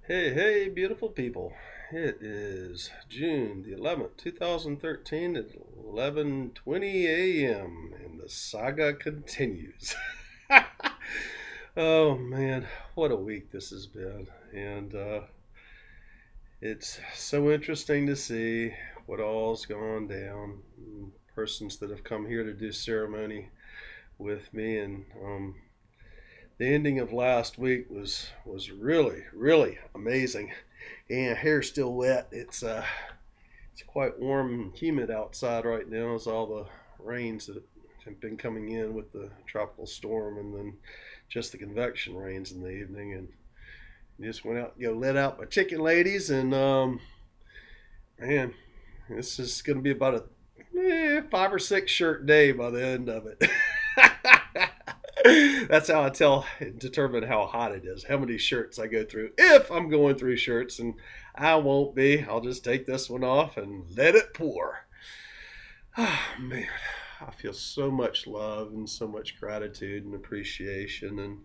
Hey, hey, beautiful people. It is June the 11th, 2013 at 11:20 a.m. and the saga continues. Oh man, what a week this has been. And it's so interesting to see what all's gone down. Persons that have come here to do ceremony with me and the ending of last week was really amazing. And hair's still wet. It's quite warm and humid outside right now as all the rains that have been coming in with the tropical storm and then just the convection rains in the evening. And just went out, let out my chicken ladies, and man, this is going to be about a 5 or 6 shirt day by the end of it. That's how I determine how hot it is, how many shirts I go through. If I'm going through shirts, and I won't be, I'll just take this one off and let it pour. Oh, man, I feel so much love and so much gratitude and appreciation. And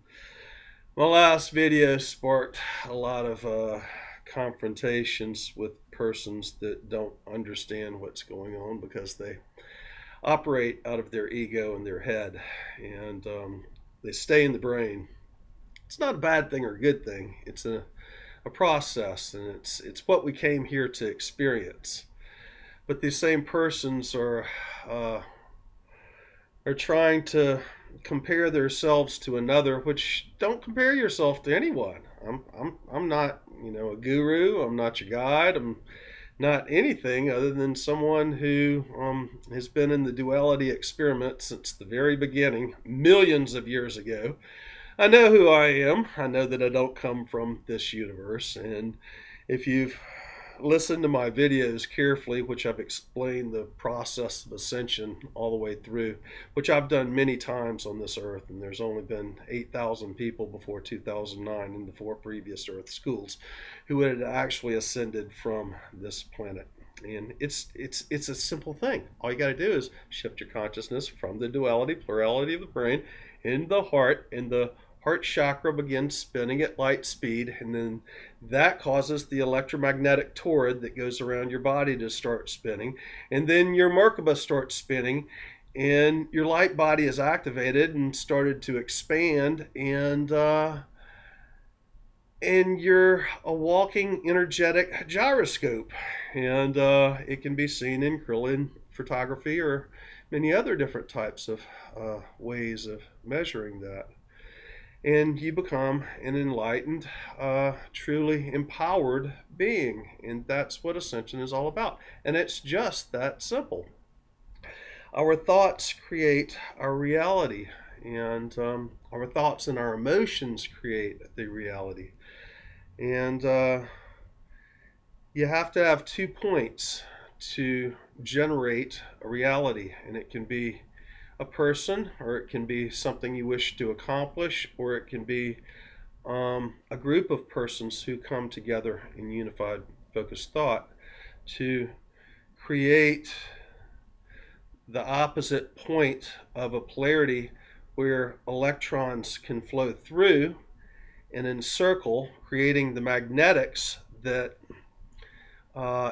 my last video sparked a lot of confrontations with persons that don't understand what's going on because they operate out of their ego and their head, and they stay in the brain. It's not a bad thing or a good thing. It's a process, and it's what we came here to experience. But these same persons are trying to compare themselves to another, which don't compare yourself to anyone. I'm not a guru. I'm not your guide. I'm not anything other than someone who has been in the duality experiment since the very beginning, millions of years ago. I know who I am. I know that I don't come from this universe. And if you've listened to my videos carefully, which I've explained the process of ascension all the way through, which I've done many times on this earth, and there's only been 8,000 people before 2009 in the 4 previous earth schools who had actually ascended from this planet. And it's a simple thing. All you got to do is shift your consciousness from the duality, plurality of the brain, in the heart, and the heart chakra begins spinning at light speed, and then that causes the electromagnetic torrid that goes around your body to start spinning, and then your Merkabah starts spinning, and your light body is activated and started to expand, and you're a walking energetic gyroscope, and it can be seen in Krillin photography or many other different types of ways of measuring that. And you become an enlightened, truly empowered being. And that's what Ascension is all about. And it's just that simple. Our thoughts create our reality, and our thoughts and our emotions create the reality. And you have to have 2 points to generate a reality, and it can be a person, or it can be something you wish to accomplish, or it can be a group of persons who come together in unified focused thought to create the opposite point of a polarity where electrons can flow through and encircle, creating the magnetics that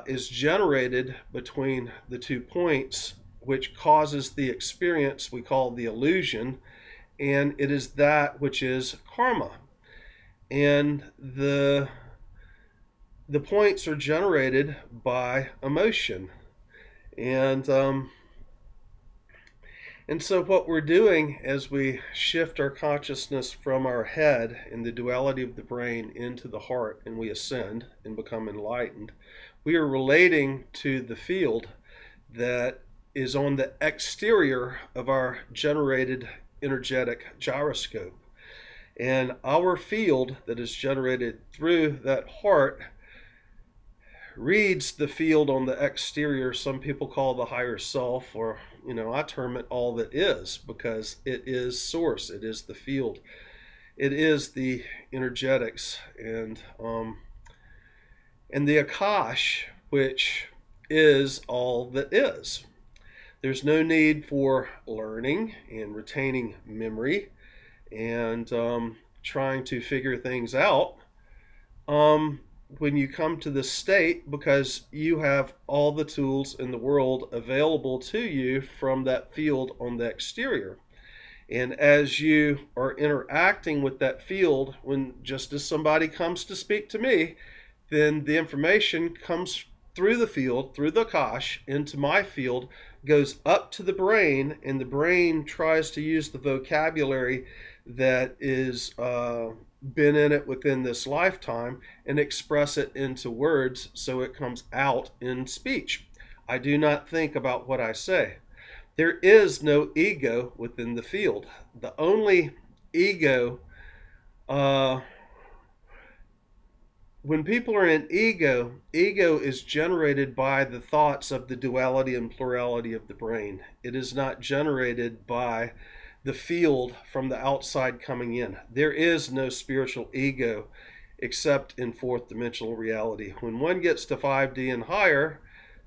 is generated between the 2 points, which causes the experience we call the illusion, and it is that which is karma. And the points are generated by emotion, and so what we're doing as we shift our consciousness from our head in the duality of the brain into the heart, and we ascend and become enlightened, we are relating to the field that is on the exterior of our generated energetic gyroscope. And our field that is generated through that heart reads the field on the exterior. Some people call the higher self, or I term it all that is, because it is source, it is the field, it is the energetics, and the Akash, which is all that is. There's no need for learning and retaining memory and trying to figure things out. when you come to this state, because you have all the tools in the world available to you from that field on the exterior. And as you are interacting with that field, when just as somebody comes to speak to me, then the information comes through the field, through the Akash, into my field, goes up to the brain, and the brain tries to use the vocabulary that is been in it within this lifetime and express it into words so it comes out in speech. I do not think about what I say. There is no ego within the field. The only ego, uh, when people are in ego, ego is generated by the thoughts of the duality and plurality of the brain. It is not generated by the field from the outside coming in. There is no spiritual ego except in fourth dimensional reality. When one gets to 5D and higher,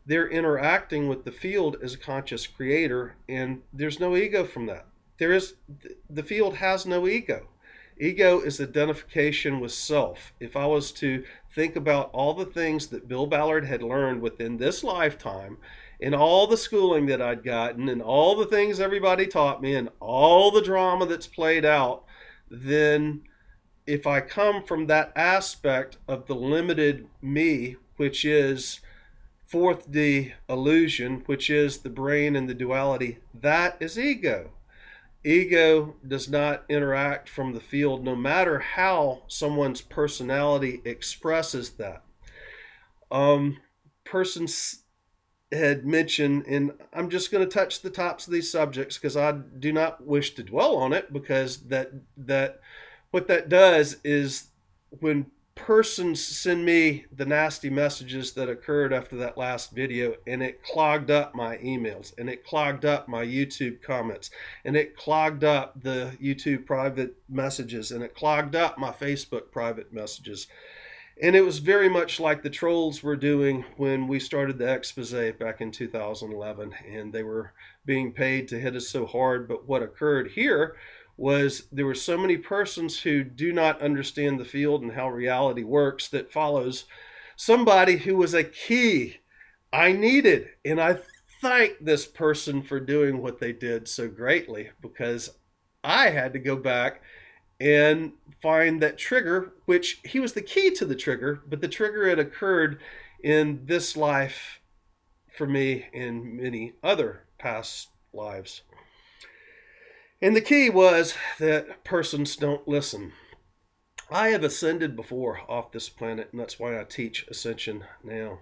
they're interacting with the field as a conscious creator, and there's no ego from that. The field has no ego. Ego is identification with self. If I was to think about all the things that Bill Ballard had learned within this lifetime, and all the schooling that I'd gotten, and all the things everybody taught me, and all the drama that's played out, then if I come from that aspect of the limited me, which is fourth D illusion, which is the brain and the duality, that is ego. Ego does not interact from the field, no matter how someone's personality expresses that. Persons had mentioned, and I'm just going to touch the tops of these subjects because I do not wish to dwell on it, because that what that does is when persons send me the nasty messages that occurred after that last video, and it clogged up my emails, and it clogged up my YouTube comments, and it clogged up the YouTube private messages, and it clogged up my Facebook private messages. And it was very much like the trolls were doing when we started the expose back in 2011, and they were being paid to hit us so hard. But what occurred here was there were so many persons who do not understand the field and how reality works that follows somebody who was a key I needed. And I thank this person for doing what they did so greatly, because I had to go back and find that trigger, which he was the key to the trigger, but the trigger had occurred in this life for me and many other past lives. And the key was that persons don't listen. I have ascended before off this planet, and that's why I teach Ascension now.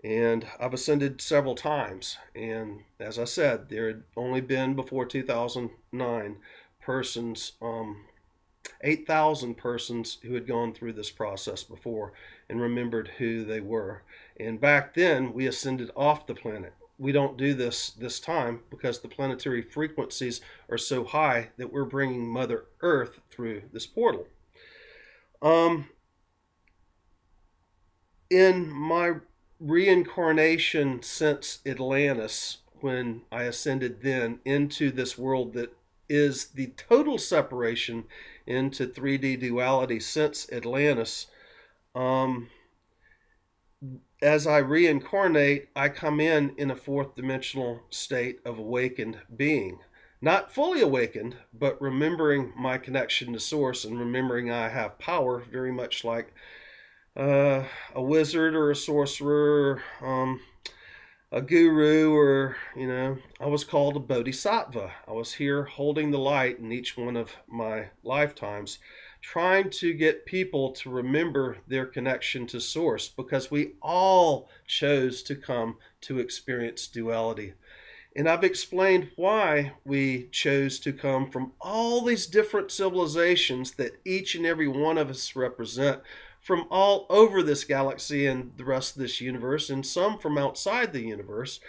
And I've ascended several times. And as I said, there had only been before 2009 persons, 8,000 persons who had gone through this process before and remembered who they were. And back then, we ascended off the planet. We don't do this time because the planetary frequencies are so high that we're bringing Mother Earth through this portal. In my reincarnation since Atlantis, when I ascended then into this world that is the total separation into 3D duality since Atlantis, as I reincarnate, I come in a fourth dimensional state of awakened being. Not fully awakened, but remembering my connection to Source and remembering I have power, very much like a wizard or a sorcerer, a guru, or, I was called a bodhisattva. I was here holding the light in each one of my lifetimes, trying to get people to remember their connection to Source, because we all chose to come to experience duality. And I've explained why we chose to come from all these different civilizations that each and every one of us represent, from all over this galaxy and the rest of this universe, and some from outside the universe.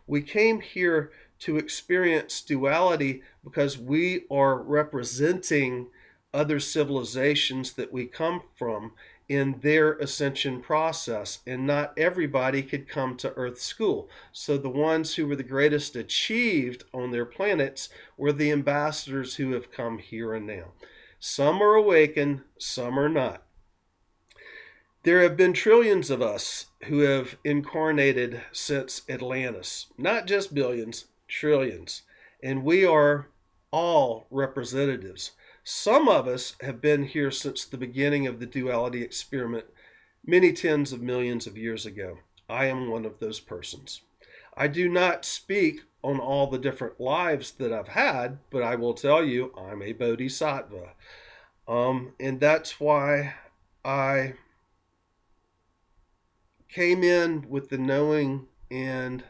We came here to experience duality because we are representing other civilizations that we come from in their ascension process, and not everybody could come to Earth School. So the ones who were the greatest achieved on their planets were the ambassadors who have come here and now. Some are awakened, some are not. There have been trillions of us who have incarnated since Atlantis. Not just billions, trillions. And we are all representatives. Some of us have been here since the beginning of the duality experiment many tens of millions of years ago. I am one of those persons. I do not speak on all the different lives that I've had, but I will tell you I'm a bodhisattva. And that's why I came in with the knowing and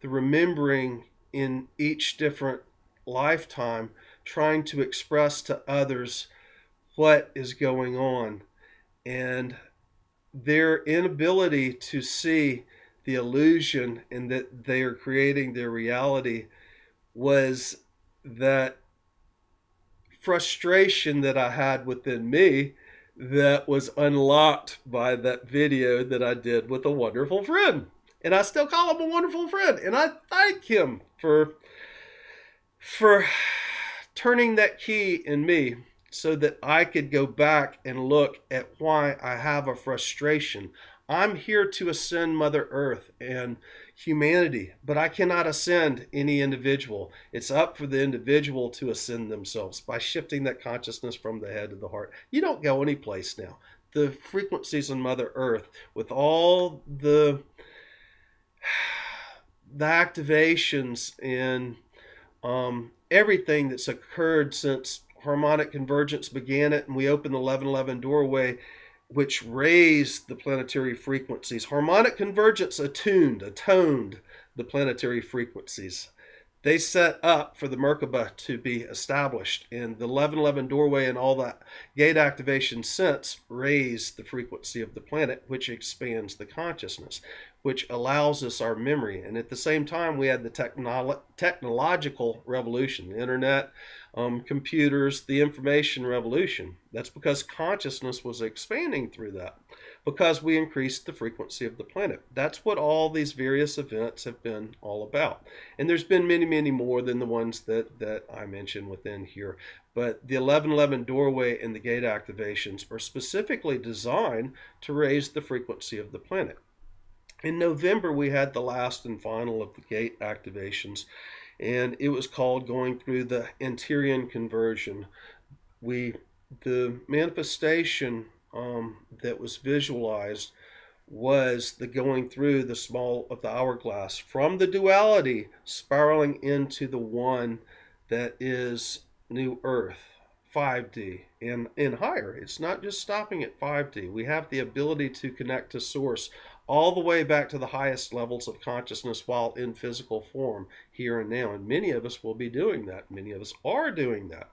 the remembering in each different lifetime, trying to express to others what is going on. And their inability to see the illusion and that they are creating their reality was that frustration that I had within me that was unlocked by that video that I did with a wonderful friend. And I still call him a wonderful friend. And I thank him for turning that key in me so that I could go back and look at why I have a frustration. I'm here to ascend Mother Earth and humanity, but I cannot ascend any individual. It's up for the individual to ascend themselves by shifting that consciousness from the head to the heart. You don't go any place now. The frequencies on Mother Earth, with all the activations and everything that's occurred since harmonic convergence began it, and we opened the 1111 doorway, which raised the planetary frequencies. Harmonic convergence atoned the planetary frequencies. They set up for the Merkabah to be established, and the 1111 doorway and all that gate activation since raised the frequency of the planet, which expands the consciousness, which allows us our memory. And at the same time, we had the technological revolution, the internet, computers, the information revolution. That's because consciousness was expanding through that, because we increased the frequency of the planet. That's what all these various events have been all about. And there's been many, many more than the ones that I mentioned within here. But the 1111 doorway and the gate activations are specifically designed to raise the frequency of the planet. In November, we had the last and final of the gate activations, and it was called going through the Anterion Conversion. The manifestation that was visualized was the going through the small of the hourglass from the duality spiraling into the one that is New Earth, 5D, and higher. It's not just stopping at 5D. We have the ability to connect to Source all the way back to the highest levels of consciousness while in physical form here and now. And many of us will be doing that. Many of us are doing that.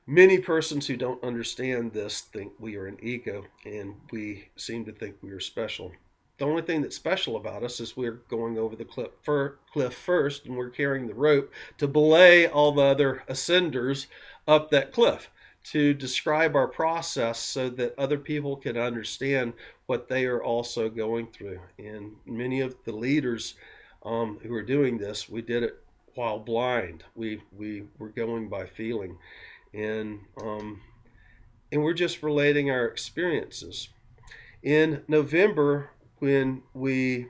Many persons who don't understand this think we are an ego, and we seem to think we are special. The only thing that's special about us is we're going over the cliff first, and we're carrying the rope to belay all the other ascenders up that cliff, to describe our process so that other people can understand what they are also going through. And many of the leaders who are doing this, we did it while blind. We were going by feeling. And we're just relating our experiences. In November, when we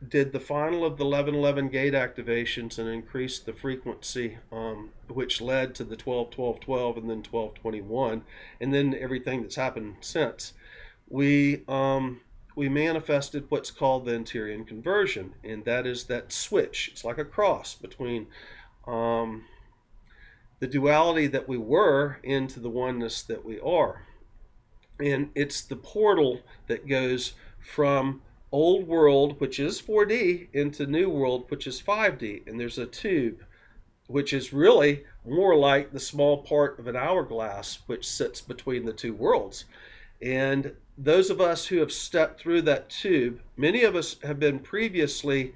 did the final of the 1111 gate activations and increased the frequency, which led to the 12-12-12 and then 12-21, and then everything that's happened since, we manifested what's called the Anterion Conversion, and that is that switch. It's like a cross between the duality that we were into the oneness that we are. And it's the portal that goes from old world, which is 4D, into new world, which is 5D. And there's a tube, which is really more like the small part of an hourglass, which sits between the two worlds. And those of us who have stepped through that tube, many of us have been previously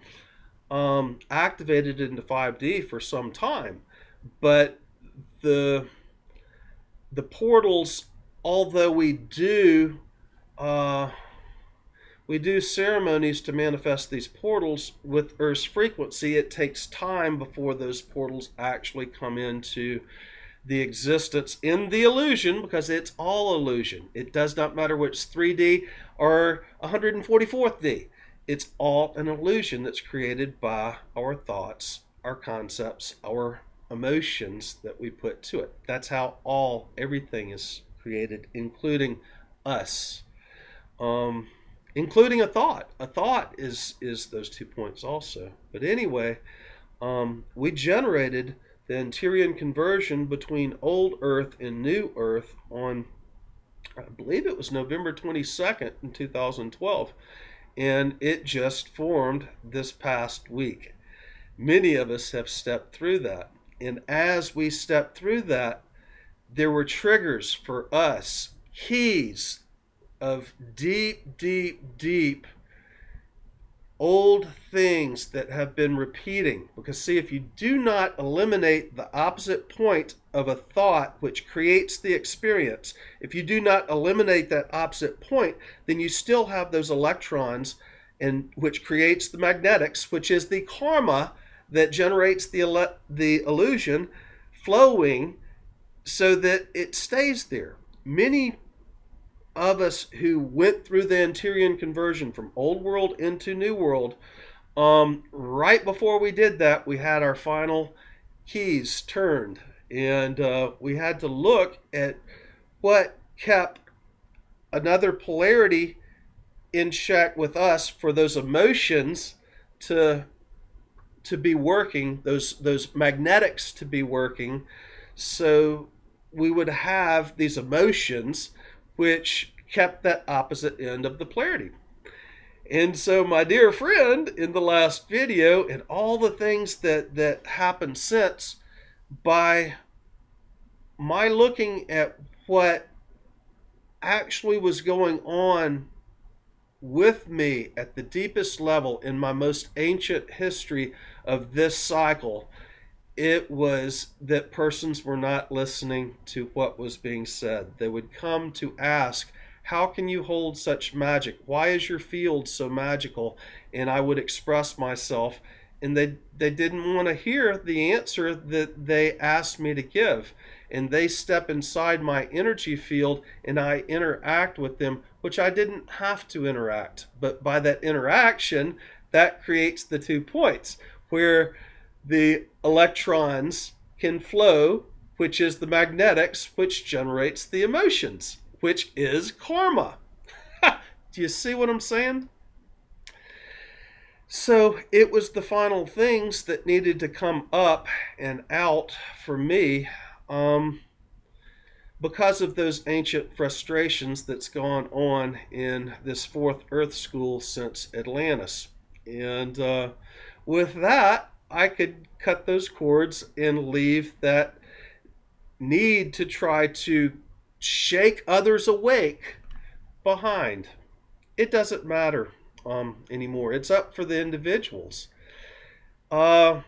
activated into 5D for some time. But the portals, although we do ceremonies to manifest these portals with Earth's frequency, it takes time before those portals actually come into the existence in the illusion, because it's all illusion. It does not matter which 3D or 144th D. It's all an illusion that's created by our thoughts, our concepts, our emotions that we put to it. That's how everything is created, including us. Including a thought. A thought is those 2 points also. But anyway, we generated the Anterion Conversion between old Earth and new Earth on, I believe it was November 22nd in 2012. And it just formed this past week. Many of us have stepped through that. And as we stepped through that, there were triggers for us, keys of deep, deep, deep old things that have been repeating. Because see, if you do not eliminate the opposite point of a thought which creates the experience, if you do not eliminate that opposite point, then you still have those electrons, and which creates the magnetics, which is the karma that generates the illusion flowing so that it stays there. Many of us who went through the Anterion Conversion from old world into new world, right before we did that, we had our final keys turned, and we had to look at what kept another polarity in check with us for those emotions to be working, those magnetics to be working, so we would have these emotions which kept that opposite end of the polarity. And so my dear friend, in the last video and all the things that happened since, by my looking at what actually was going on with me at the deepest level in my most ancient history of this cycle, it was that persons were not listening to what was being said. They would come to ask, how can you hold such magic? Why is your field so magical? And I would express myself, and they didn't want to hear the answer that they asked me to give. And they step inside my energy field and I interact with them, which I didn't have to interact. But by that interaction, that creates the 2 points where the electrons can flow, which is the magnetics, which generates the emotions, which is karma. Do you see what I'm saying? So it was the final things that needed to come up and out for me, because of those ancient frustrations that's gone on in this fourth Earth school since Atlantis. And with that, I could cut those cords and leave that need to try to shake others awake behind. It doesn't matter anymore. It's up for the individuals. I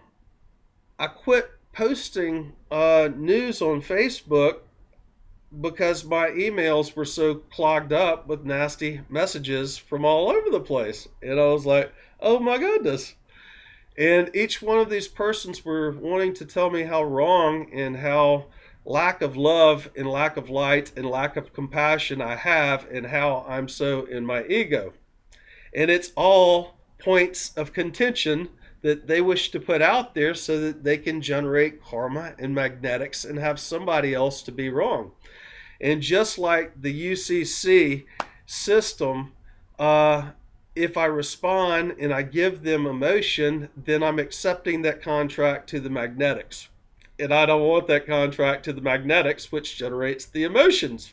quit posting news on Facebook because my emails were so clogged up with nasty messages from all over the place. And I was like, oh my goodness. And each one of these persons were wanting to tell me how wrong and how lack of love and lack of light and lack of compassion I have, and how I'm so in my ego. And it's all points of contention that they wish to put out there so that they can generate karma and magnetics and have somebody else to be wrong. And just like the UCC system, if I respond and I give them emotion, then I'm accepting that contract to the magnetics. And I don't want that contract to the magnetics, which generates the emotions,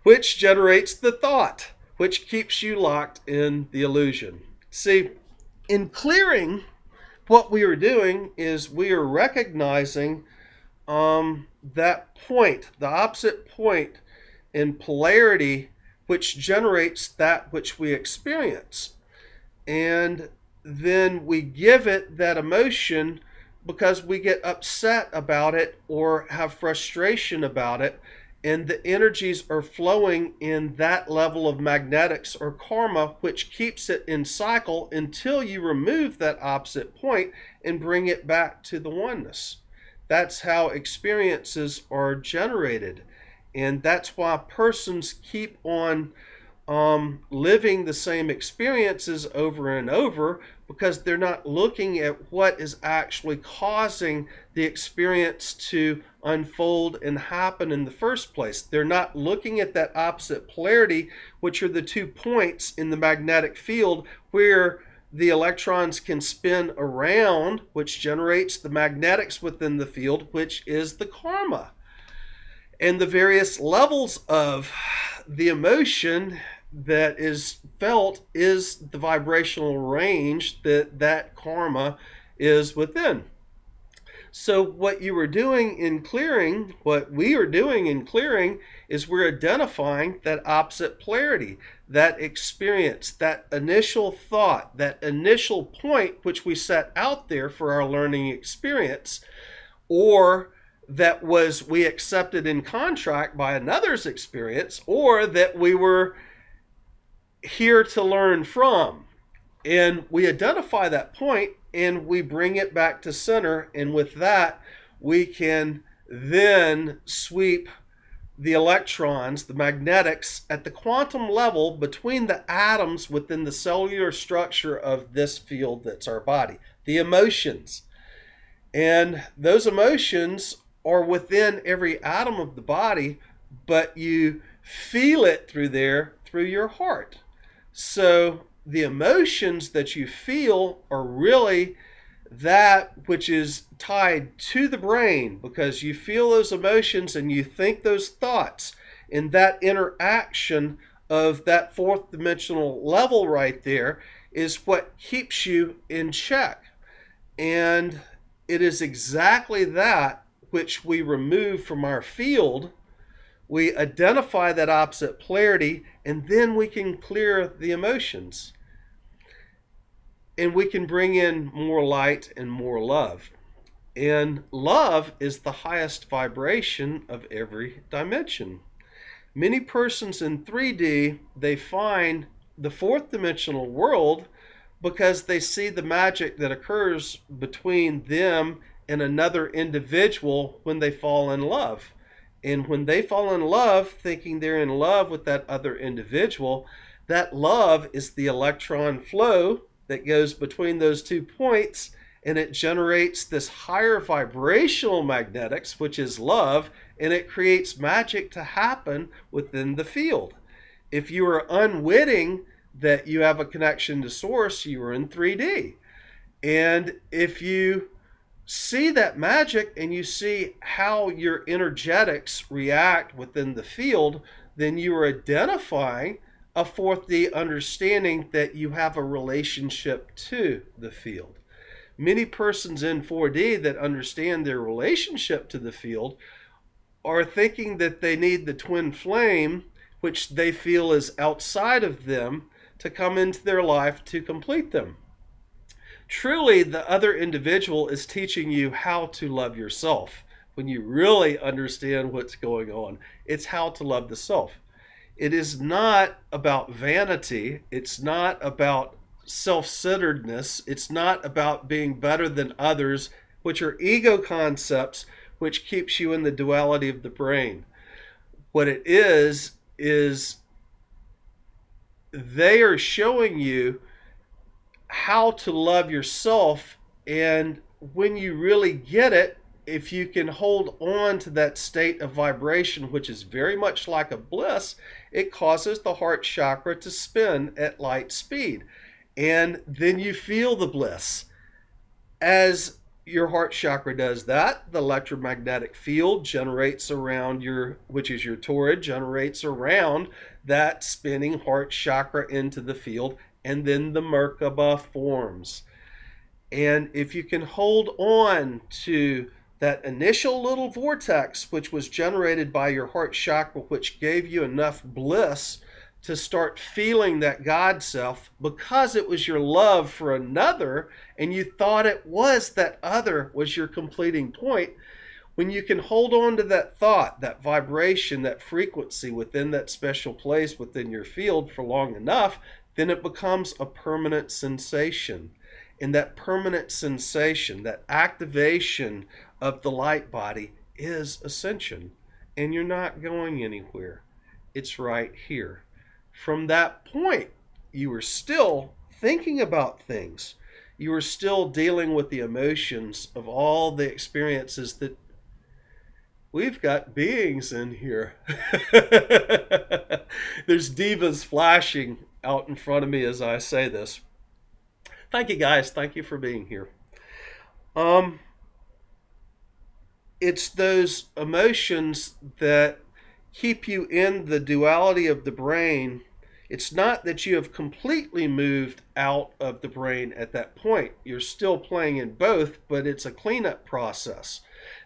which generates the thought, which keeps you locked in the illusion. See, in clearing, what we are doing is we are recognizing that point, the opposite point in polarity, which generates that which we experience. And then we give it that emotion because we get upset about it or have frustration about it, and the energies are flowing in that level of magnetics or karma, which keeps it in cycle until you remove that opposite point and bring it back to the oneness. That's how experiences are generated. And that's why persons keep on living the same experiences over and over, because they're not looking at what is actually causing the experience to unfold and happen in the first place. They're not looking at that opposite polarity, which are the 2 points in the magnetic field where the electrons can spin around, which generates the magnetics within the field, which is the karma. And the various levels of the emotion that is felt is the vibrational range that karma is within. So what you are doing in clearing, what we are doing in clearing, is we're identifying that opposite polarity, that experience, that initial thought, that initial point which we set out there for our learning experience, or that was we accepted in contract by another's experience, or that we were here to learn from. And we identify that point and we bring it back to center, and with that we can then sweep the electrons, the magnetics, at the quantum level between the atoms within the cellular structure of this field that's our body, the emotions. And those emotions are within every atom of the body, but you feel it through your heart. So the emotions that you feel are really that which is tied to the brain, because you feel those emotions and you think those thoughts, and that interaction of that 4th dimensional level right there is what keeps you in check. And it is exactly that which we remove from our field. We identify that opposite polarity, and then we can clear the emotions. And we can bring in more light and more love. And love is the highest vibration of every dimension. Many persons in 3D, they find the 4th dimensional world because they see the magic that occurs between them and another individual when they fall in love. And when they fall in love, thinking they're in love with that other individual, that love is the electron flow that goes between those 2 points, and it generates this higher vibrational magnetics, which is love, and it creates magic to happen within the field. If you are unwitting that you have a connection to source, you are in 3D. And if you see that magic and you see how your energetics react within the field, then you are identifying a 4D understanding that you have a relationship to the field. Many persons in 4D that understand their relationship to the field are thinking that they need the twin flame, which they feel is outside of them, to come into their life to complete them. Truly, the other individual is teaching you how to love yourself. When you really understand what's going on, it's how to love the self. It is not about vanity. It's not about self-centeredness. It's not about being better than others, which are ego concepts, which keeps you in the duality of the brain. What it is they are showing you how to love yourself, and when you really get it, if you can hold on to that state of vibration, which is very much like a bliss, it causes the heart chakra to spin at light speed. And then you feel the bliss. As your heart chakra does that, the electromagnetic field generates around which is your torrid, generates around that spinning heart chakra into the field, and then the Merkabah forms. And if you can hold on to that initial little vortex, which was generated by your heart chakra, which gave you enough bliss to start feeling that God self, because it was your love for another, and you thought it was that other was your completing point. When you can hold on to that thought, that vibration, that frequency within that special place within your field for long enough, then it becomes a permanent sensation. And that permanent sensation, that activation of the light body is ascension. And you're not going anywhere. It's right here. From that point, you are still thinking about things. You are still dealing with the emotions of all the experiences that we've got beings in here. There's divas flashing out in front of me as I say this. Thank you guys. Thank you for being here. It's those emotions that keep you in the duality of the brain. It's not that you have completely moved out of the brain at that point. You're still playing in both, but it's a cleanup process.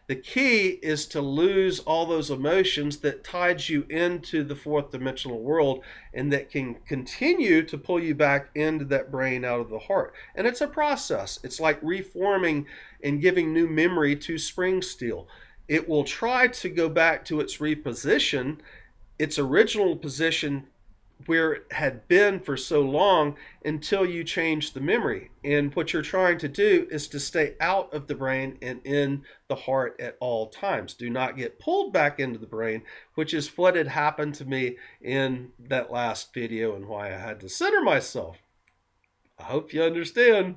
The key is to lose all those emotions that tied you into the fourth dimensional world and that can continue to pull you back into that brain out of the heart. And it's a process. It's like reforming and giving new memory to spring steel. It will try to go back to its reposition, its original position where it had been for so long until you change the memory. And what you're trying to do is to stay out of the brain and in the heart at all times. Do not get pulled back into the brain, which is what had happened to me in that last video and why I had to center myself. I hope you understand.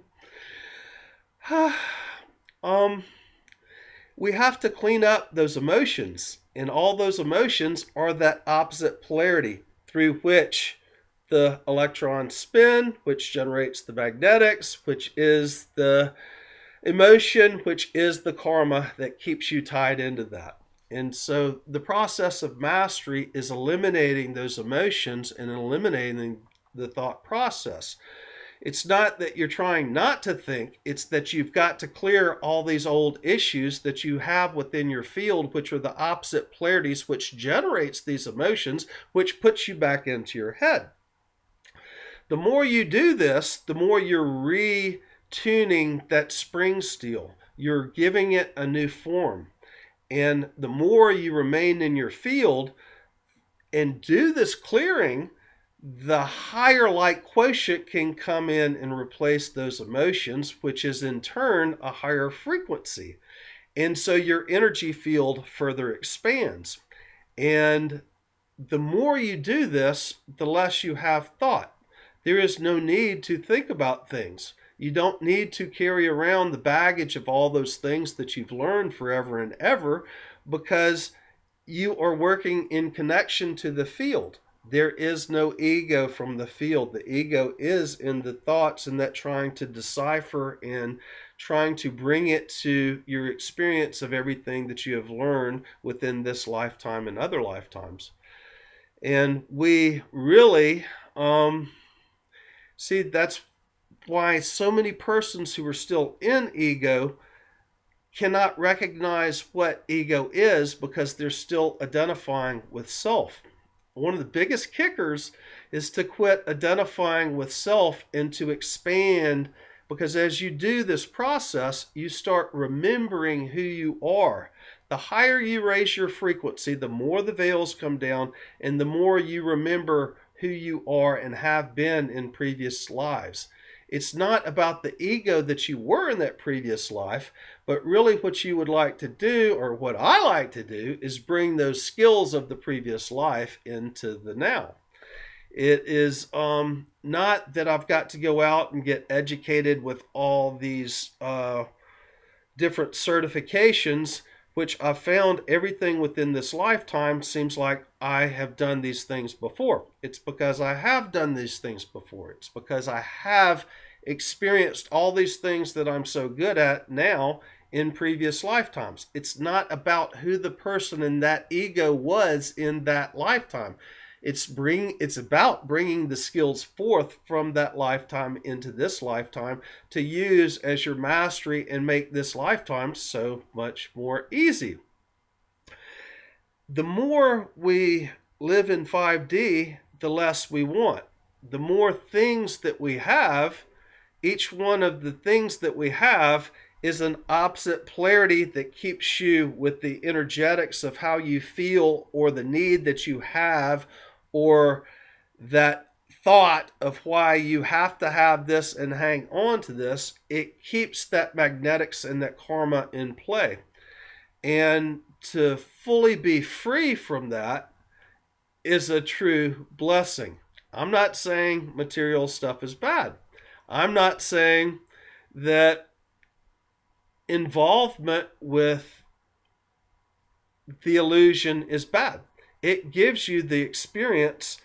We have to clean up those emotions, and all those emotions are that opposite polarity through which the electrons spin, which generates the magnetics, which is the emotion, which is the karma that keeps you tied into that. And so the process of mastery is eliminating those emotions and eliminating the thought process. It's not that you're trying not to think, it's that you've got to clear all these old issues that you have within your field, which are the opposite polarities, which generates these emotions, which puts you back into your head. The more you do this, the more you're retuning that spring steel. You're giving it a new form. And the more you remain in your field and do this clearing, the higher light quotient can come in and replace those emotions, which is in turn a higher frequency. And so your energy field further expands. And the more you do this, the less you have thought. There is no need to think about things. You don't need to carry around the baggage of all those things that you've learned forever and ever, because you are working in connection to the field. There is no ego from the field. The ego is in the thoughts and that trying to decipher and trying to bring it to your experience of everything that you have learned within this lifetime and other lifetimes. And we really see that's why so many persons who are still in ego cannot recognize what ego is, because they're still identifying with self. One of the biggest kickers is to quit identifying with self and to expand, because as you do this process, you start remembering who you are. The higher you raise your frequency, the more the veils come down and the more you remember who you are and have been in previous lives. It's not about the ego that you were in that previous life, but really what you would like to do, or what I like to do, is bring those skills of the previous life into the now. It is not that I've got to go out and get educated with all these different certifications, which I've found everything within this lifetime seems like I have done these things before. It's because I have done these things before. It's because I have experienced all these things that I'm so good at now in previous lifetimes. It's not about who the person in that ego was in that lifetime. It's about bringing the skills forth from that lifetime into this lifetime to use as your mastery and make this lifetime so much more easy. The more we live in 5D, the less we want. The more things that we have, each one of the things that we have is an opposite polarity that keeps you with the energetics of how you feel, or the need that you have, or that thought of why you have to have this and hang on to this. It keeps that magnetics and that karma in play. And to fully be free from that is a true blessing. I'm not saying material stuff is bad. I'm not saying that involvement with the illusion is bad. It gives you the experience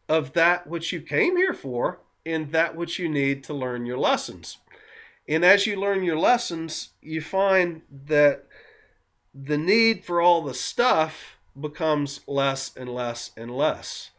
of that which you came here for and that which you need to learn your lessons. And as you learn your lessons, you find that the need for all the stuff becomes less and less and less.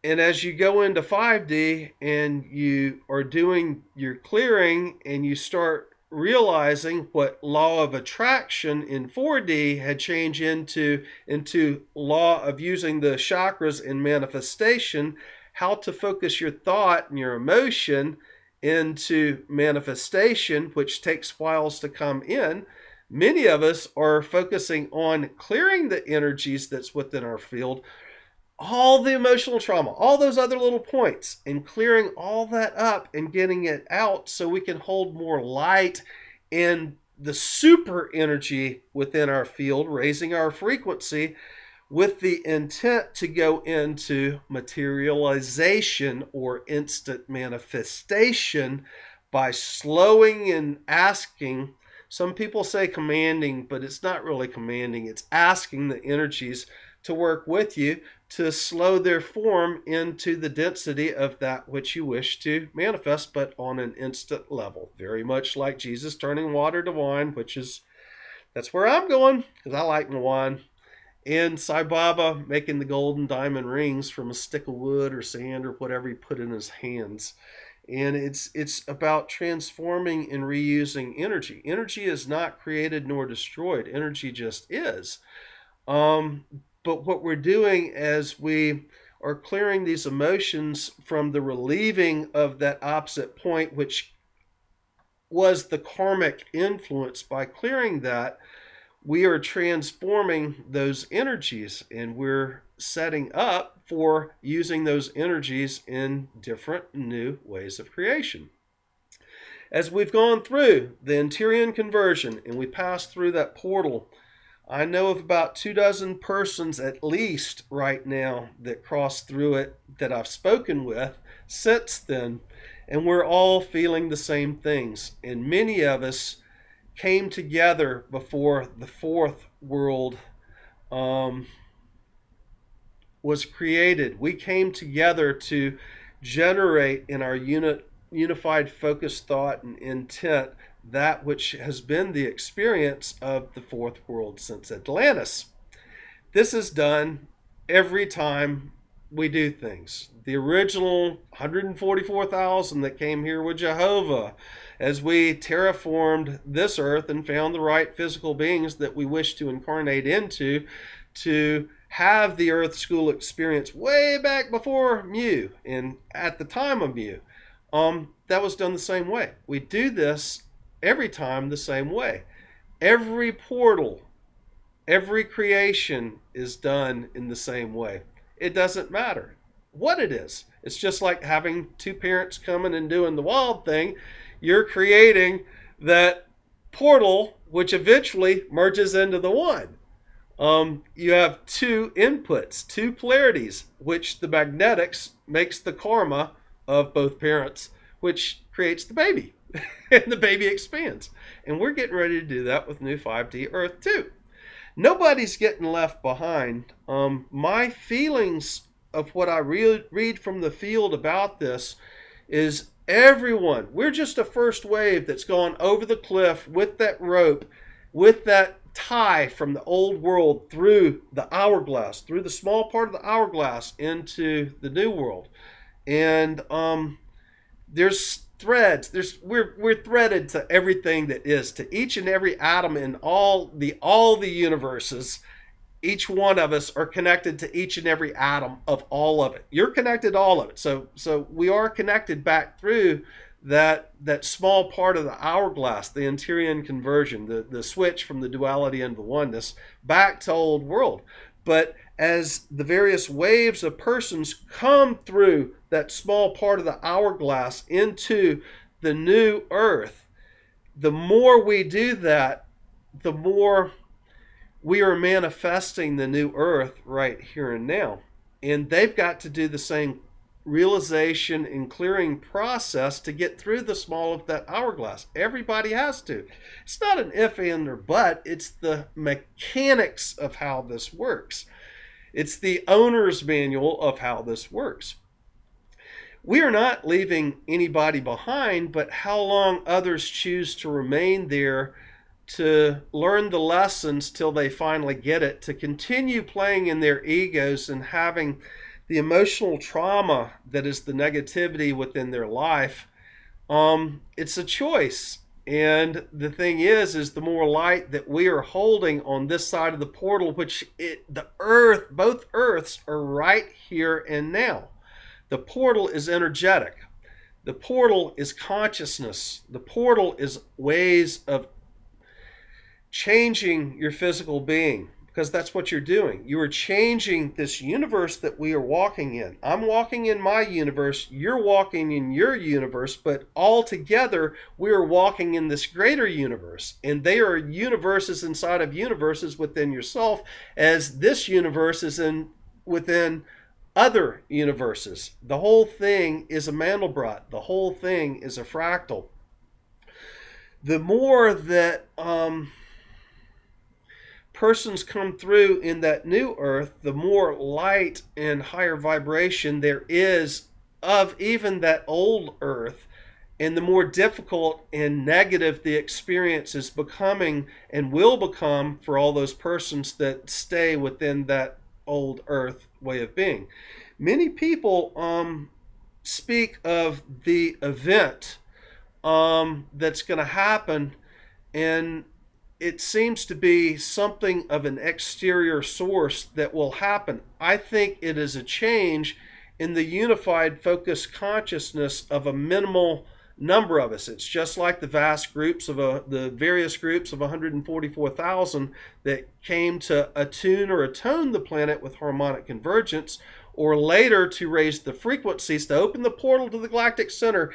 And as you go into 5D and you are doing your clearing and you start realizing what law of attraction in 4D had changed into law of using the chakras in manifestation, how to focus your thought and your emotion into manifestation, which takes whiles to come in. Many of us are focusing on clearing the energies that's within our field, all the emotional trauma, all those other little points, and clearing all that up and getting it out so we can hold more light in the super energy within our field, raising our frequency with the intent to go into materialization or instant manifestation by slowing and asking. Some people say commanding, but it's not really commanding. It's asking the energies to work with you to slow their form into the density of that which you wish to manifest, but on an instant level. Very much like Jesus turning water to wine, that's where I'm going, because I like my wine. And Sai Baba making the golden diamond rings from a stick of wood or sand or whatever he put in his hands. And it's about transforming and reusing energy. Energy is not created nor destroyed. Energy just is. But what we're doing as we are clearing these emotions from the relieving of that opposite point, which was the karmic influence, by clearing that, we are transforming those energies, and we're setting up for using those energies in different new ways of creation. As we've gone through the Anterion Conversion and we passed through that portal, I know of about 24 persons at least right now that crossed through it that I've spoken with since then, and we're all feeling the same things. And many of us came together before the fourth world was created. We came together to generate in our unified focus, thought, and intent that which has been the experience of the fourth world since Atlantis. This is done every time we do things. The original 144,000 that came here with Jehovah, as we terraformed this earth and found the right physical beings that we wish to incarnate into to have the earth school experience way back before Mu and at the time of Mu. That was done the same way. We do this every time the same way. Every portal, every creation is done in the same way. It doesn't matter what it is. It's just like having two parents coming and doing the wild thing. You're creating that portal, which eventually merges into the one. You have two inputs, two polarities, which the magnetics makes the karma of both parents, which creates the baby. And the baby expands. And we're getting ready to do that with new 5D Earth too. Nobody's getting left behind. My feelings of what I read from the field about this is everyone, we're just a first wave that's gone over the cliff with that rope, with that tie from the old world through the hourglass, through the small part of the hourglass into the new world. And there's threads. We're threaded to everything that is, to each and every atom in all the universes. Each one of us are connected to each and every atom of all of it. You're connected to all of it. So we are connected back through that small part of the hourglass, the Anterion Conversion, the switch from the duality into oneness back to old world. But as the various waves of persons come through that small part of the hourglass into the new earth, the more we do that, the more we are manifesting the new earth right here and now. And they've got to do the same realization and clearing process to get through the small of that hourglass. Everybody has to. It's not an if, and, or but. It's the mechanics of how this works. It's the owner's manual of how this works. We are not leaving anybody behind, but how long others choose to remain there to learn the lessons till they finally get it, to continue playing in their egos and having the emotional trauma that is the negativity within their life. It's a choice. And the thing is the more light that we are holding on this side of the portal, the earth, both earths are right here and now. The portal is energetic. The portal is consciousness. The portal is ways of changing your physical being, because that's what you're doing. You are changing this universe that we are walking in. I'm walking in my universe, you're walking in your universe, but all together we are walking in this greater universe. And they are universes inside of universes within yourself, as this universe is within other universes. The whole thing is a Mandelbrot. The whole thing is a fractal. The more that persons come through in that new earth, the more light and higher vibration there is of even that old earth, and the more difficult and negative the experience is becoming and will become for all those persons that stay within that old earth way of being. Many people speak of the event that's going to happen, and it seems to be something of an exterior source that will happen. I think it is a change in the unified focused consciousness of a minimal number of us. It's just like the vast groups of the various groups of 144,000 that came to attune or atone the planet with harmonic convergence, or later to raise the frequencies to open the portal to the galactic center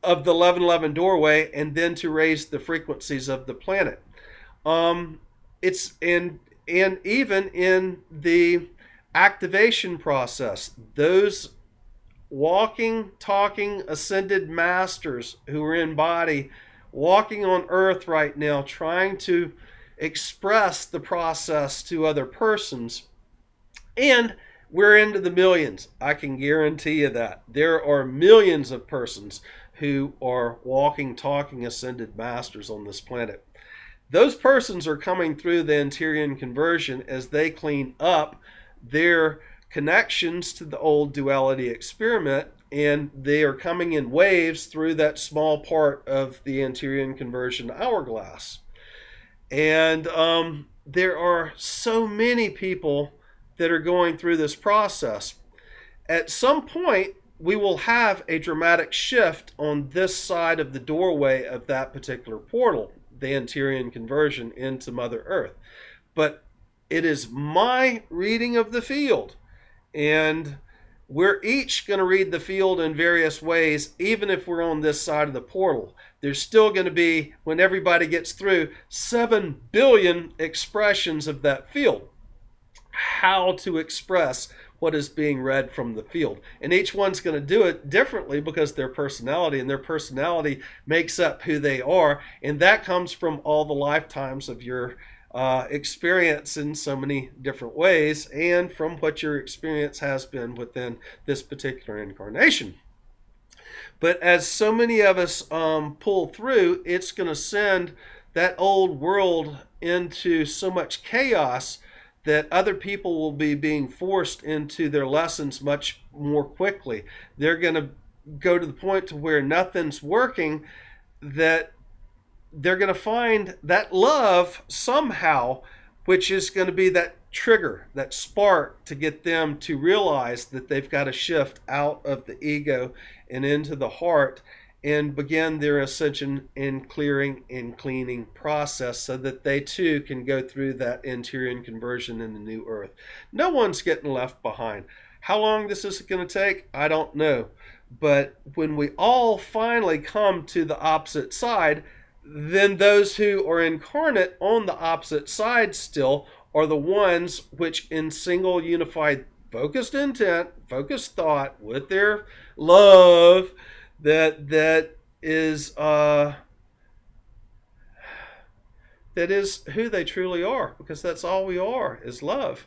of the 1111 doorway, and then to raise the frequencies of the planet. It's and even in the activation process, those walking, talking, ascended masters who are in body, walking on earth right now, trying to express the process to other persons. And we're into the millions. I can guarantee you that. There are millions of persons who are walking, talking, ascended masters on this planet. Those persons are coming through the Anterion Conversion as they clean up their connections to the old duality experiment, and they are coming in waves through that small part of the Anterion Conversion hourglass. And there are so many people that are going through this process. At some point, we will have a dramatic shift on this side of the doorway of that particular portal, the Anterion Conversion into Mother Earth. But it is my reading of the field, and we're each going to read the field in various ways. Even if we're on this side of the portal, there's still going to be, when everybody gets through, 7 billion expressions of that field. How to express what is being read from the field. And each one's going to do it differently because their personality, and their personality makes up who they are. And that comes from all the lifetimes of your experience in so many different ways, and from what your experience has been within this particular incarnation. But as so many of us pull through, it's going to send that old world into so much chaos that other people will be being forced into their lessons much more quickly. They're going to go to the point to where nothing's working, that they're going to find that love somehow, which is going to be that trigger, that spark to get them to realize that they've got to shift out of the ego and into the heart and begin their ascension and clearing and cleaning process, so that they too can go through that Anterion Conversion in the new earth. No one's getting left behind. How long this is going to take, I don't know. But when we all finally come to the opposite side, then those who are incarnate on the opposite side still are the ones which in single unified focused intent, focused thought with their love that is that is who they truly are, because that's all we are is love,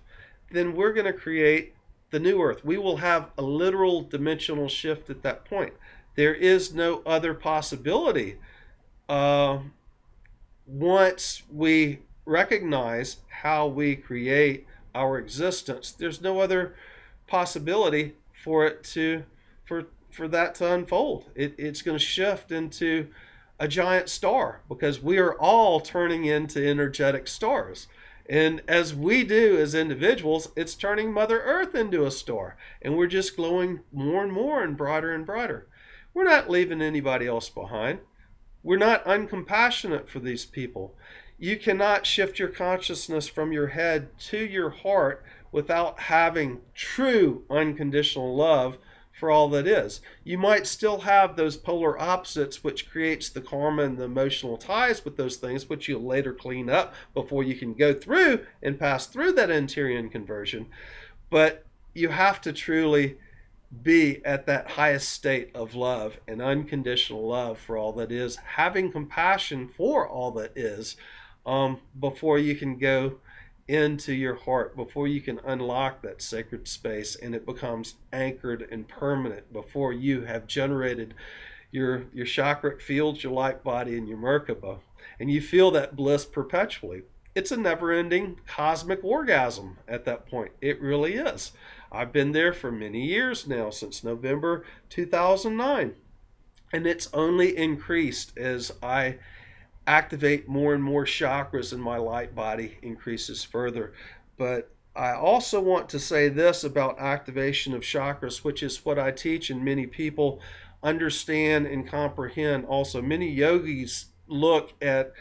then we're going to create the new earth. We will have a literal dimensional shift at that point. There is no other possibility. Once we recognize how we create our existence, there's no other possibility for it to for that to unfold. It's going to shift into a giant star, because we are all turning into energetic stars. And as we do as individuals, it's turning Mother Earth into a star. And we're just glowing more and more and brighter and brighter. We're not leaving anybody else behind. We're not uncompassionate for these people. You cannot shift your consciousness from your head to your heart without having true unconditional love for all that is. You might still have those polar opposites, which creates the karma and the emotional ties with those things, which you'll later clean up before you can go through and pass through that Anterion conversion. But you have to truly be at that highest state of love and unconditional love for all that is, having compassion for all that is, before you can go into your heart, before you can unlock that sacred space and it becomes anchored and permanent, before you have generated your chakra fields, your light body, and your Merkabah, and you feel that bliss perpetually. It's a never-ending cosmic orgasm at that point. It really is. I've been there for many years now, since November 2009, and it's only increased as I activate more and more chakras, and my light body increases further. But I also want to say this about activation of chakras, which is what I teach and many people understand and comprehend. Also, many yogis look at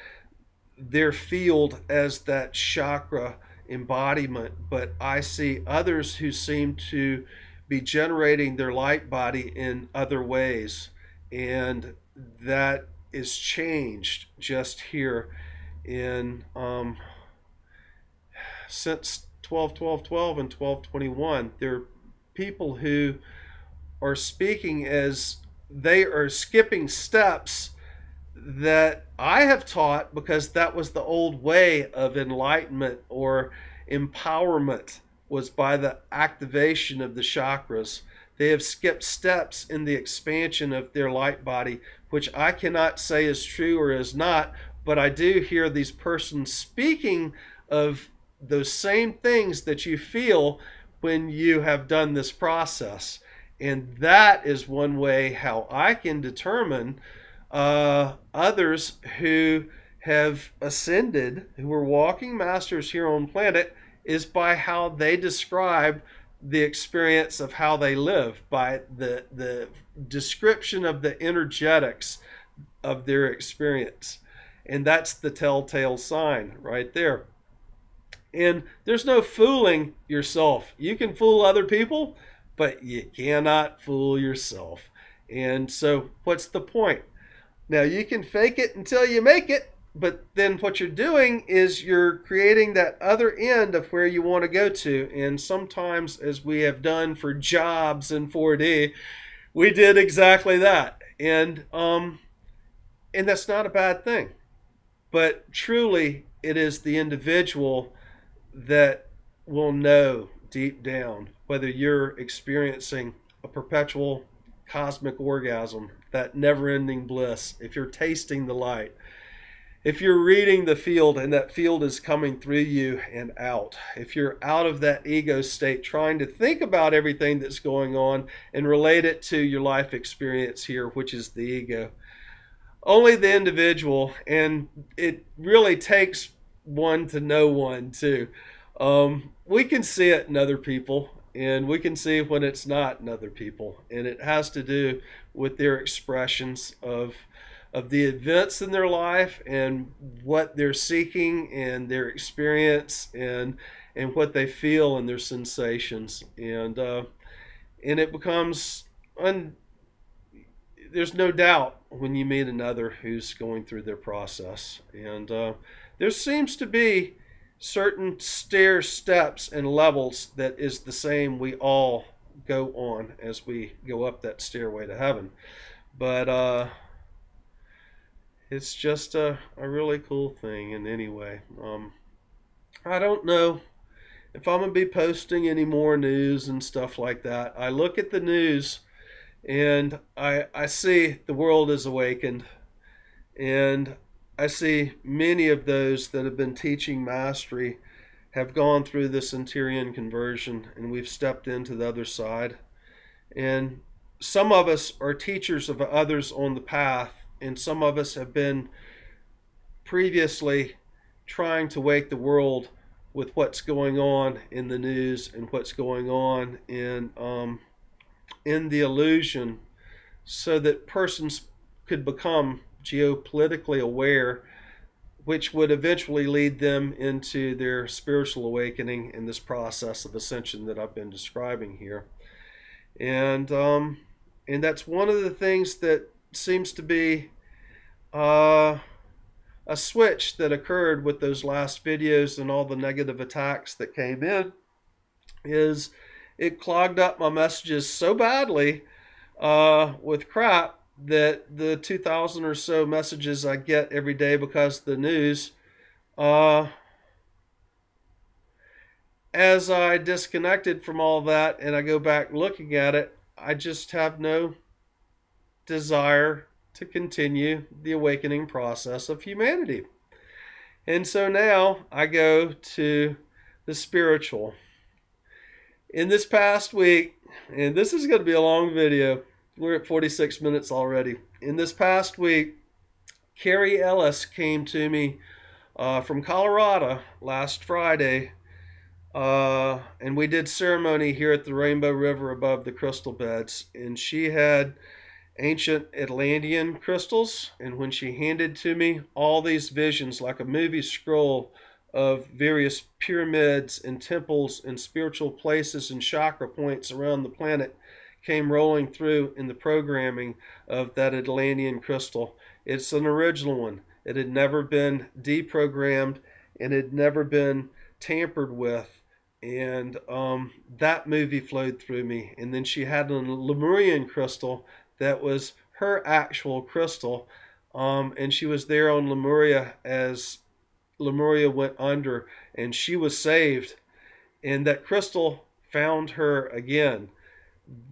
their field as that chakra embodiment, but I see others who seem to be generating their light body in other ways, and that is changed just here in since 12-12-12 and 12-21. There are people who are speaking as they are skipping steps that I have taught, because that was the old way of enlightenment or empowerment, was by the activation of the chakras. They have skipped steps in the expansion of their light body, which I cannot say is true or is not, but I do hear these persons speaking of those same things that you feel when you have done this process. And that is one way how I can determine others who have ascended, who are walking masters here on planet, is by how they describe the experience of how they live, by the description of the energetics of their experience. And that's the telltale sign right there. And there's no fooling yourself. You can fool other people, but you cannot fool yourself. And so what's the point? Now, you can fake it until you make it, but then what you're doing is you're creating that other end of where you want to go to. And sometimes, as we have done for jobs in 4D, we did exactly that. And that's not a bad thing. But truly, it is the individual that will know deep down whether you're experiencing a perpetual cosmic orgasm, that never-ending bliss, if you're tasting the light, if you're reading the field and that field is coming through you and out, if you're out of that ego state trying to think about everything that's going on and relate it to your life experience here, which is the ego. Only the individual, and it really takes one to know one too. We can see it in other people, and we can see when it's not in other people, and it has to do with their expressions of the events in their life and what they're seeking and their experience and what they feel and their sensations, and it becomes there's no doubt when you meet another who's going through their process, and there seems to be certain stair steps and levels that is the same we all go on as we go up that stairway to heaven. But it's just a really cool thing. And anyway, I don't know if I'm going to be posting any more news and stuff like that. I look at the news and I see the world is awakened, and I see many of those that have been teaching mastery have gone through this Anterion Conversion, and we've stepped into the other side. And some of us are teachers of others on the path, and some of us have been previously trying to wake the world with what's going on in the news and what's going on in the illusion, so that persons could become geopolitically aware, which would eventually lead them into their spiritual awakening in this process of ascension that I've been describing here. And that's one of the things that seems to be a switch that occurred with those last videos and all the negative attacks that came in, is it clogged up my messages so badly with crap that the 2,000 or so messages I get every day because of the news, as I disconnected from all that and I go back looking at it, I just have no desire to continue the awakening process of humanity. And so now I go to the spiritual. In this past week, and this is going to be a long video, we're at 46 minutes already. In this past week, Carrie Ellis came to me from Colorado last Friday, and we did ceremony here at the Rainbow River above the crystal beds. And she had ancient Atlantean crystals, and when she handed to me all these visions like a movie scroll of various pyramids and temples and spiritual places and chakra points around the planet came rolling through in the programming of that Atlantean crystal. It's an original one. It had never been deprogrammed and had never been tampered with. And that movie flowed through me. And then she had a Lemurian crystal that was her actual crystal. And she was there on Lemuria as Lemuria went under, and she was saved. And that crystal found her again.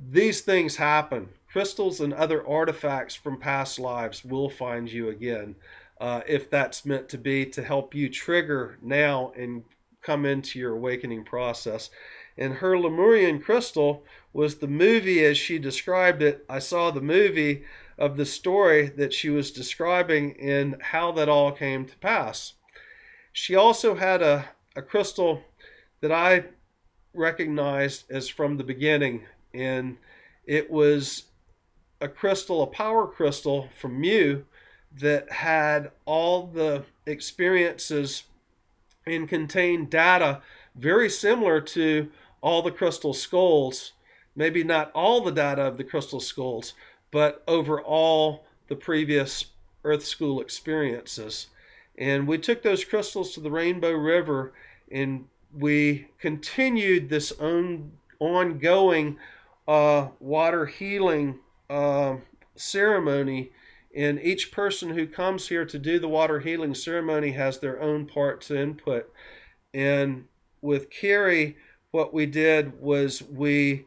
These things happen. Crystals and other artifacts from past lives will find you again, if that's meant to be, to help you trigger now and come into your awakening process. And her Lemurian crystal was the movie as she described it. I saw the movie of the story that she was describing and how that all came to pass. She also had a crystal that I recognized as from the beginning, and it was a crystal, a power crystal from Mu, that had all the experiences and contained data very similar to all the crystal skulls. Maybe not all the data of the crystal skulls, but over all the previous Earth School experiences. And we took those crystals to the Rainbow River, and we continued this ongoing water healing ceremony. And each person who comes here to do the water healing ceremony has their own part to input. And with Carrie, what we did was we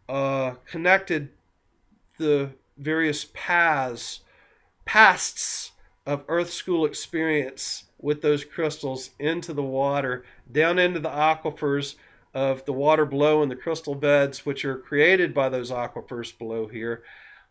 connected the various pasts of Earth School experience with those crystals into the water, down into the aquifers of the water below in the crystal beds, which are created by those aquifers below here,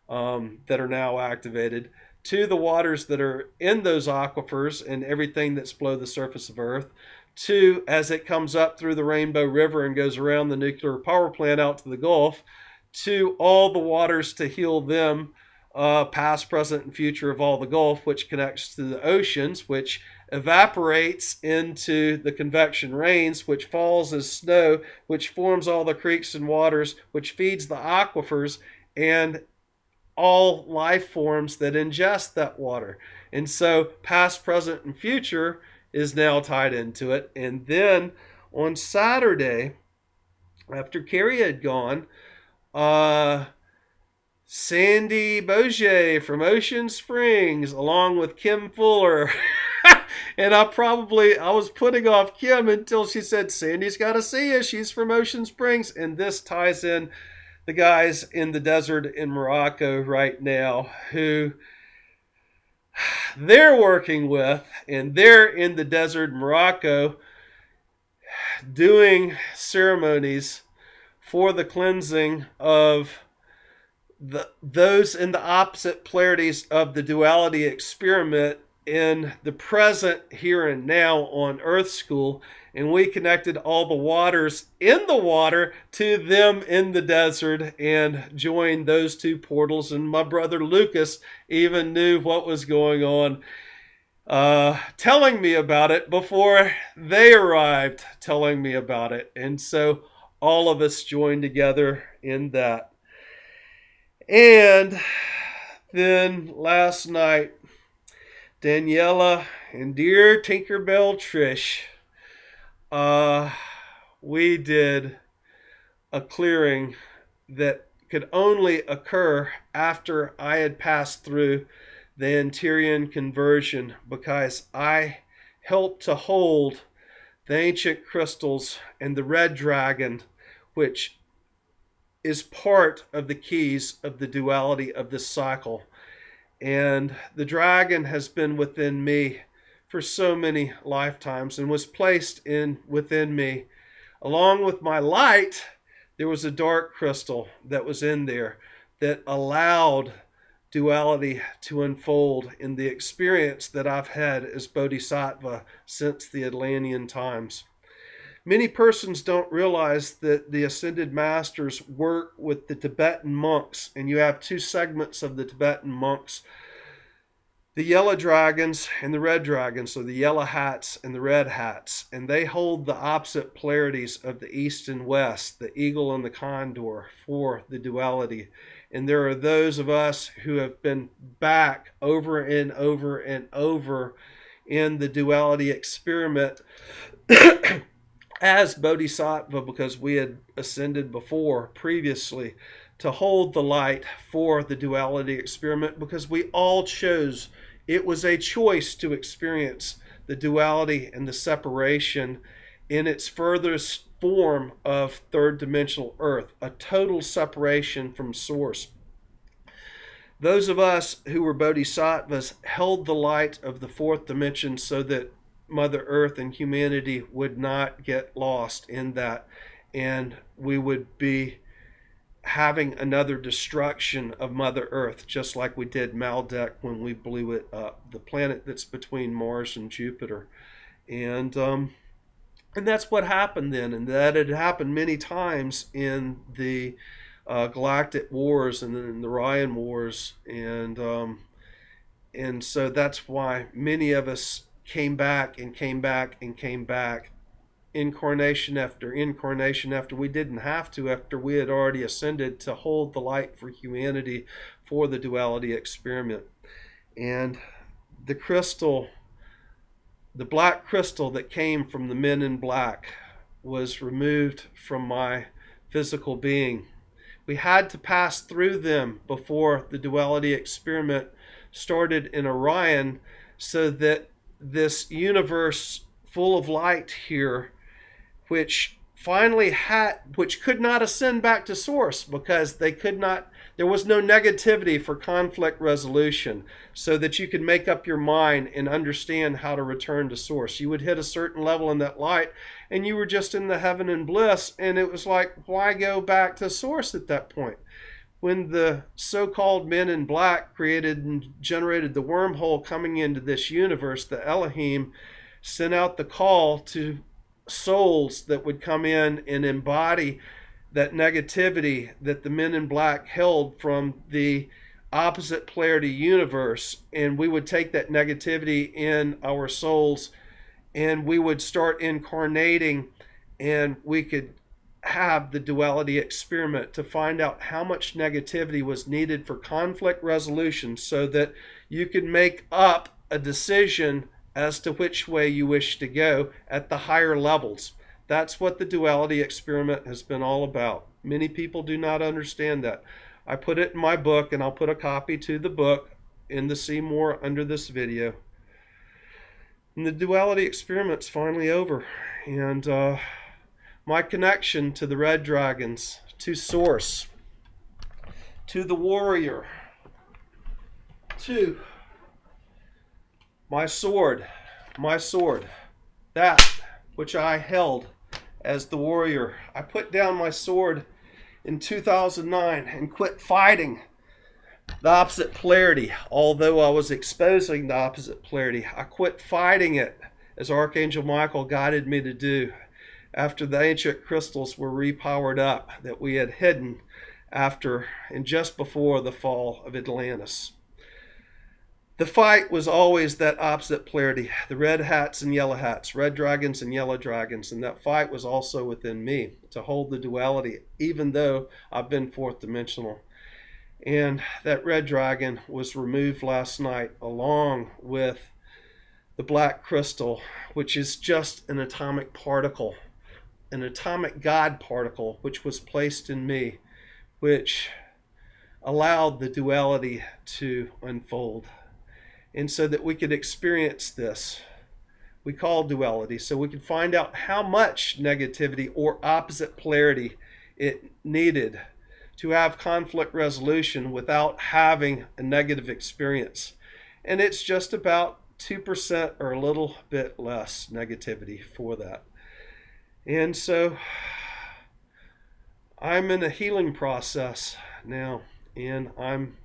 that are now activated, to the waters that are in those aquifers and everything that's below the surface of Earth, to, as it comes up through the Rainbow River and goes around the nuclear power plant out to the Gulf, to all the waters to heal them, past, present, and future of all the Gulf, which connects to the oceans, which evaporates into the convection rains, which falls as snow, which forms all the creeks and waters, which feeds the aquifers and all life forms that ingest that water. And so past, present, and future is now tied into it. And then on Saturday, after Carrie had gone, Sandy Boje from Ocean Springs, along with Kim Fuller. And I was putting off Kim until she said, Sandy's got to see you. She's from Ocean Springs. And this ties in the guys in the desert in Morocco right now who they're working with, and they're in the desert in Morocco doing ceremonies for the cleansing of those in the opposite polarities of the duality experiment in the present here and now on Earth School. And we connected all the waters in the water to them in the desert and joined those two portals. And my brother Lucas even knew what was going on, telling me about it before they arrived, telling me about it. And so all of us joined together in that. And then last night, Daniela and dear Tinkerbell Trish, we did a clearing that could only occur after I had passed through the Anterion Conversion, because I helped to hold the ancient crystals and the red dragon, which is part of the keys of the duality of this cycle. And the dragon has been within me for so many lifetimes and was placed within me. Along with my light, there was a dark crystal that was in there that allowed duality to unfold in the experience that I've had as Bodhisattva since the Atlantean times. Many persons don't realize that the Ascended Masters work with the Tibetan monks, and you have two segments of the Tibetan monks, the yellow dragons and the red dragons, so the yellow hats and the red hats, and they hold the opposite polarities of the east and west, the eagle and the condor, for the duality. And there are those of us who have been back over and over and over in the duality experiment as Bodhisattva, because we had ascended previously, to hold the light for the duality experiment, because we all chose. It was a choice to experience the duality and the separation in its furthest form of third dimensional Earth, a total separation from Source. Those of us who were Bodhisattvas held the light of the fourth dimension so that Mother Earth and humanity would not get lost in that, and we would be having another destruction of Mother Earth, just like we did Maldek when we blew it up, the planet that's between Mars and Jupiter. And that's what happened then, and that had happened many times in the Galactic Wars and then the Ryan Wars, and so that's why many of us came back and came back and came back, incarnation after incarnation, after we didn't have to, after we had already ascended, to hold the light for humanity for the duality experiment. And the crystal, the black crystal that came from the men in black, was removed from my physical being. We had to pass through them before the duality experiment started in Orion, so that this universe full of light here, which could not ascend back to Source, because there was no negativity for conflict resolution, so that you could make up your mind and understand how to return to Source. You would hit a certain level in that light and you were just in the heaven and bliss, and it was like, why go back to Source at that point? When the so-called men in black created and generated the wormhole coming into this universe, the Elohim sent out the call to souls that would come in and embody that negativity that the men in black held from the opposite polarity universe, and we would take that negativity in our souls and we would start incarnating, and we could have the duality experiment to find out how much negativity was needed for conflict resolution, so that you could make up a decision as to which way you wish to go at the higher levels. That's what the duality experiment has been all about. Many people do not understand that. I put it in my book, and I'll put a copy to the book in the See More under this video. And the duality experiment's finally over. And my connection to the red dragons, to Source, to the warrior, to my sword, that which I held as the warrior. I put down my sword in 2009 and quit fighting the opposite polarity. Although I was exposing the opposite polarity, I quit fighting it, as Archangel Michael guided me to do, after the ancient crystals were repowered up that we had hidden after and just before the fall of Atlantis. The fight was always that opposite polarity, the red hats and yellow hats, red dragons and yellow dragons, and that fight was also within me to hold the duality, even though I've been fourth dimensional. And that red dragon was removed last night along with the black crystal, which is just an atomic particle, an atomic God particle, which was placed in me, which allowed the duality to unfold. And so that we could experience this, we call duality, so we could find out how much negativity or opposite polarity it needed to have conflict resolution without having a negative experience. And it's just about 2% or a little bit less negativity for that. And so I'm in a healing process now, and I'm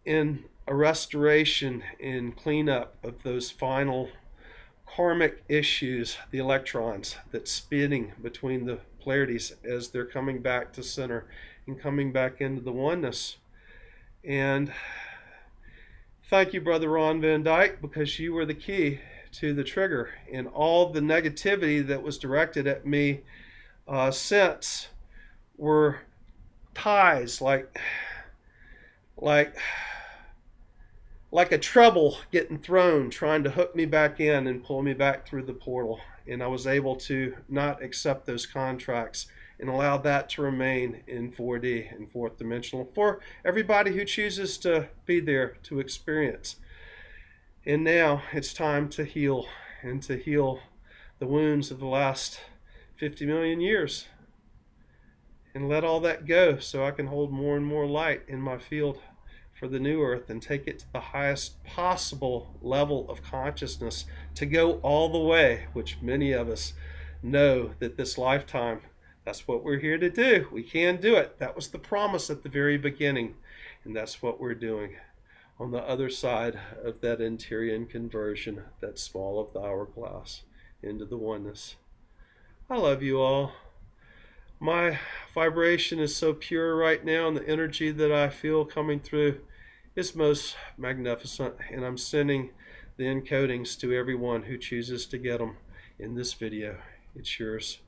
in a restoration and cleanup of those final karmic issues, the electrons that's spinning between the polarities as they're coming back to center and coming back into the oneness. And thank you, Brother Ron Van Dyke, because you were the key to the trigger, and all the negativity that was directed at me since were ties like a treble getting thrown, trying to hook me back in and pull me back through the portal. And I was able to not accept those contracts and allow that to remain in 4D and fourth dimensional for everybody who chooses to be there to experience. And now it's time to heal, and to heal the wounds of the last 50 million years. And let all that go so I can hold more and more light in my field for the new earth and take it to the highest possible level of consciousness, to go all the way, which many of us know that this lifetime, that's what we're here to do. We can do it. That was the promise at the very beginning, and that's what we're doing on the other side of that Anterion Conversion, that small of the hourglass into the oneness. I love you all. My vibration is so pure right now, and the energy that I feel coming through is most magnificent, and I'm sending the encodings to everyone who chooses to get them in this video. It's yours.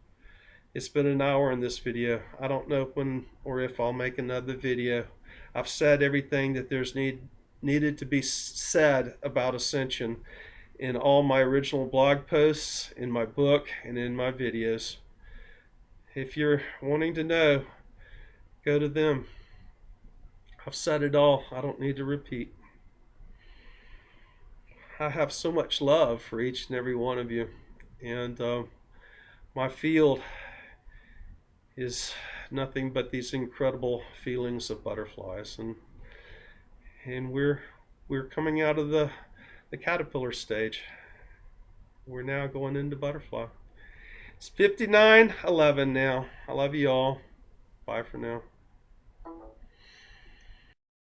It's been an hour in this video. I don't know when or if I'll make another video. I've said everything that there's needed to be said about Ascension in all my original blog posts, in my book, and in my videos. If you're wanting to know, go to them. I've said it all. I don't need to repeat. I have so much love for each and every one of you. And my field is nothing but these incredible feelings of butterflies. And we're coming out of the caterpillar stage. We're now going into butterfly. It's 59:11 now. I love you all. Bye for now.